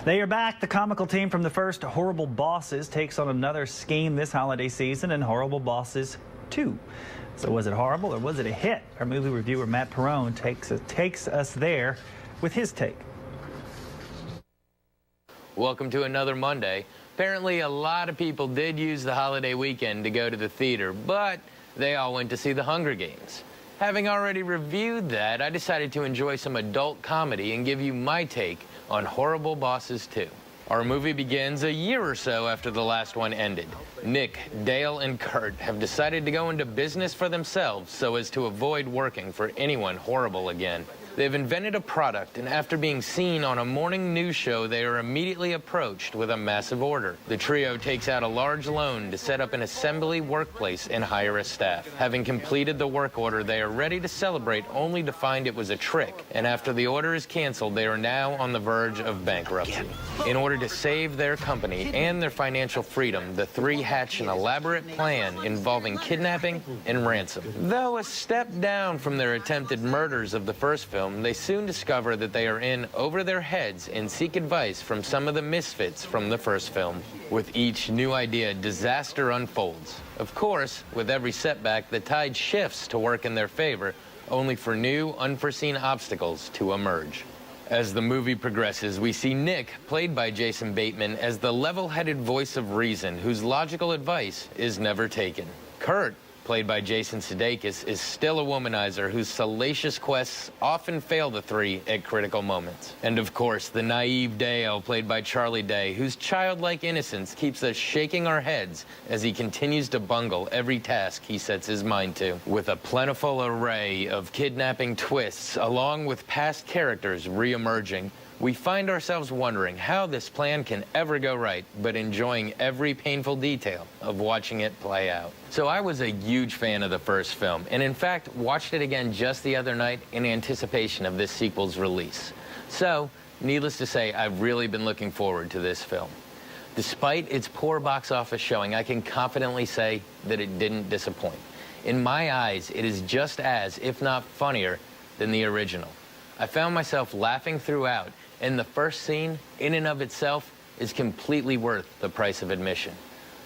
They are back. The comical team from the first Horrible Bosses takes on another scheme this holiday season in Horrible Bosses 2. So was it horrible or was it a hit? Our movie reviewer Matt Perrone takes us there with his take. Welcome to another Monday. Apparently a lot of people did use the holiday weekend to go to the theater, but they all went to see The Hunger Games. Having already reviewed that, I decided to enjoy some adult comedy and give you my take on Horrible Bosses 2. Our movie begins a year or so after the last one ended. Nick, Dale, and Kurt have decided to go into business for themselves so as to avoid working for anyone horrible again. They've invented a product, and after being seen on a morning news show, they are immediately approached with a massive order. The trio takes out a large loan to set up an assembly workplace and hire a staff. Having completed the work order, they are ready to celebrate only to find it was a trick. And after the order is canceled, they are now on the verge of bankruptcy. In order to save their company and their financial freedom, the three hatch an elaborate plan involving kidnapping and ransom. Though a step down from their attempted murders of the first film, they soon discover that they are in over their heads and seek advice from some of the misfits from the first film. With each new idea, disaster unfolds. Of course, with every setback, the tide shifts to work in their favor, only for new, unforeseen obstacles to emerge. As the movie progresses, we see Nick, played by Jason Bateman, as the level-headed voice of reason, whose logical advice is never taken. Kurt, played by Jason Sudeikis, is still a womanizer whose salacious quests often fail the three at critical moments. And of course, the naive Dale, played by Charlie Day, whose childlike innocence keeps us shaking our heads as he continues to bungle every task he sets his mind to. With a plentiful array of kidnapping twists, along with past characters re-emerging, we find ourselves wondering how this plan can ever go right, but enjoying every painful detail of watching it play out. So I was a huge fan of the first film, and in fact, watched it again just the other night in anticipation of this sequel's release. So, needless to say, I've really been looking forward to this film. Despite its poor box office showing, I can confidently say that it didn't disappoint. In my eyes, it is just as, if not funnier, than the original. I found myself laughing throughout, and the first scene, in and of itself, is completely worth the price of admission.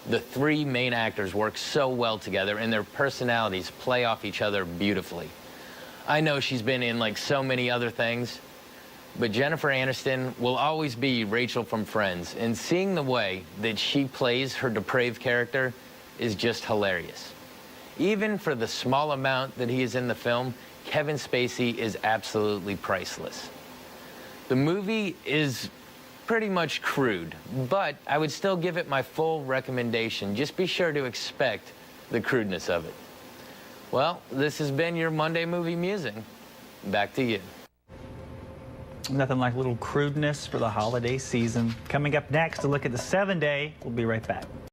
The three main actors work so well together, and their personalities play off each other beautifully. I know she's been in like so many other things, but Jennifer Aniston will always be Rachel from Friends, and seeing the way that she plays her depraved character is just hilarious. Even for the small amount that he is in the film, Kevin Spacey is absolutely priceless. The movie is pretty much crude, but I would still give it my full recommendation. Just be sure to expect the crudeness of it. Well, this has been your Monday Movie Musing. Back to you. Nothing like a little crudeness for the holiday season. Coming up next to look at the 7-day. We'll be right back.